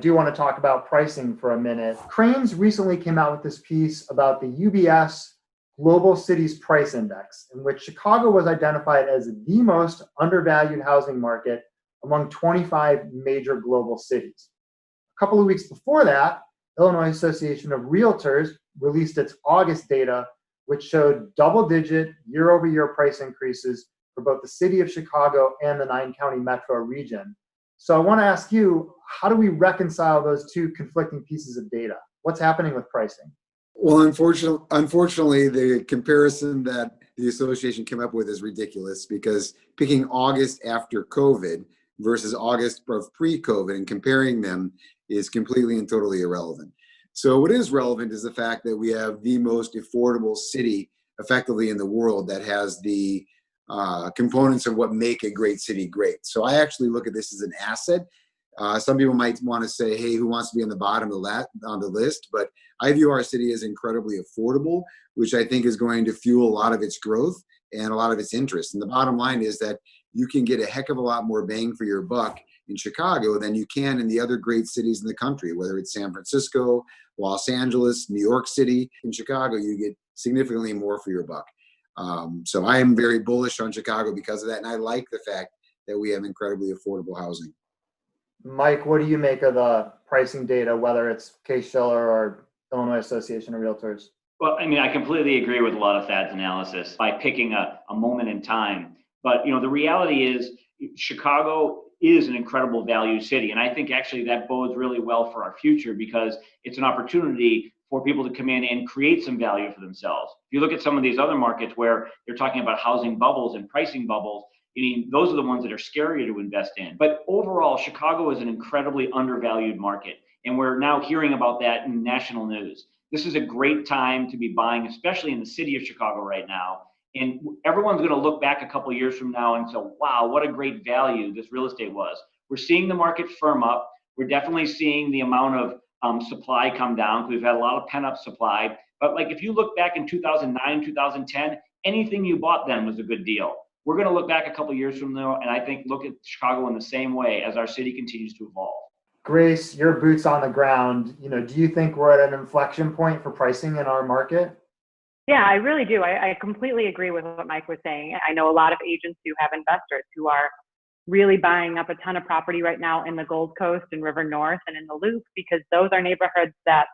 do want to talk about pricing for a minute. Cranes recently came out with this piece about the UBS Global Cities Price Index, in which Chicago was identified as the most undervalued housing market among 25 major global cities. A couple of weeks before that, Illinois Association of Realtors released its August data, which showed double-digit year-over-year price increases for both the city of Chicago and the 9-county metro region. So I want to ask you, how do we reconcile those two conflicting pieces of data? What's happening with pricing? Well, unfortunately, the comparison that the association came up with is ridiculous, because picking August after COVID versus August of pre-COVID and comparing them is completely and totally irrelevant. So what is relevant is the fact that we have the most affordable city effectively in the world that has the components of what make a great city great. So I actually look at this as an asset. Some people might want to say, hey, who wants to be on the bottom of that on the list? But I view our city as incredibly affordable, which I think is going to fuel a lot of its growth and a lot of its interest. And the bottom line is that you can get a heck of a lot more bang for your buck in Chicago than you can in the other great cities in the country, whether it's San Francisco, Los Angeles, New York City. In Chicago, you get significantly more for your buck. So I am very bullish on Chicago because of that. And I like the fact that we have incredibly affordable housing. Mike, what do you make of the pricing data, whether it's Case-Shiller or Illinois Association of Realtors? Well, I mean, I completely agree with a lot of Thad's analysis by picking a moment in time. But, the reality is Chicago is an incredible value city. And I think actually that bodes really well for our future, because it's an opportunity for people to come in and create some value for themselves. If you look at some of these other markets where they're talking about housing bubbles and pricing bubbles, those are the ones that are scarier to invest in. But overall, Chicago is an incredibly undervalued market. And we're now hearing about that in national news. This is a great time to be buying, especially in the city of Chicago right now. And everyone's going to look back a couple of years from now and say, wow, what a great value this real estate was. We're seeing the market firm up. We're definitely seeing the amount of supply come down, because we've had a lot of pent-up supply. But if you look back in 2009, 2010, anything you bought then was a good deal. We're going to look back a couple of years from now, and I think look at Chicago in the same way as our city continues to evolve. Grace, your boots on the ground. Do you think we're at an inflection point for pricing in our market? Yeah, I really do. I completely agree with what Mike was saying. I know a lot of agents who have investors who are really buying up a ton of property right now in the Gold Coast and River North and in the Loop, because those are neighborhoods that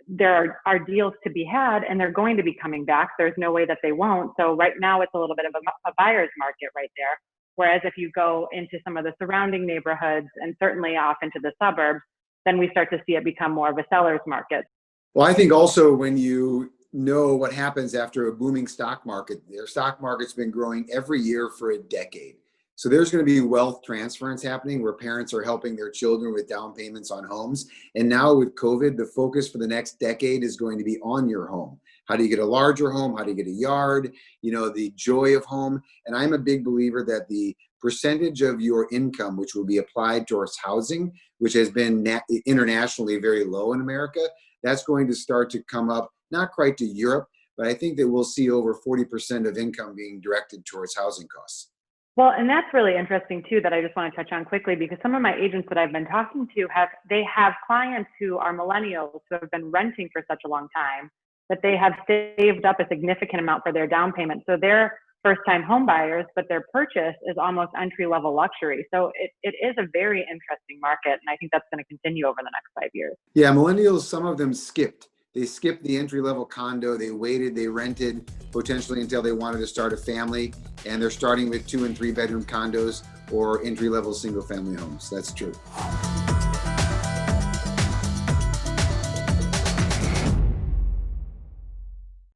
there are deals to be had, and they're going to be coming back. There's no way that they won't. So right now it's a little bit of a buyer's market right there. Whereas if you go into some of the surrounding neighborhoods and certainly off into the suburbs, then we start to see it become more of a seller's market. Well, I think also when you know what happens after a booming stock market, their stock market's been growing every year for a decade. So there's going to be wealth transference happening where parents are helping their children with down payments on homes. And now with COVID, the focus for the next decade is going to be on your home. How do you get a larger home? How do you get a yard? The joy of home. And I'm a big believer that the percentage of your income, which will be applied towards housing, which has been internationally very low in America, that's going to start to come up, not quite to Europe, but I think that we'll see over 40% of income being directed towards housing costs. Well, and that's really interesting too, that I just want to touch on quickly, because some of my agents that I've been talking to have clients who are millennials who have been renting for such a long time that they have saved up a significant amount for their down payment. So they're first-time home buyers, but their purchase is almost entry-level luxury. So it is a very interesting market, and I think that's going to continue over the next 5 years. Yeah, millennials, some of them skipped. They skipped the entry-level condo. They waited, they rented potentially until they wanted to start a family, and they're starting with 2 and 3 bedroom condos or entry-level single-family homes. That's true.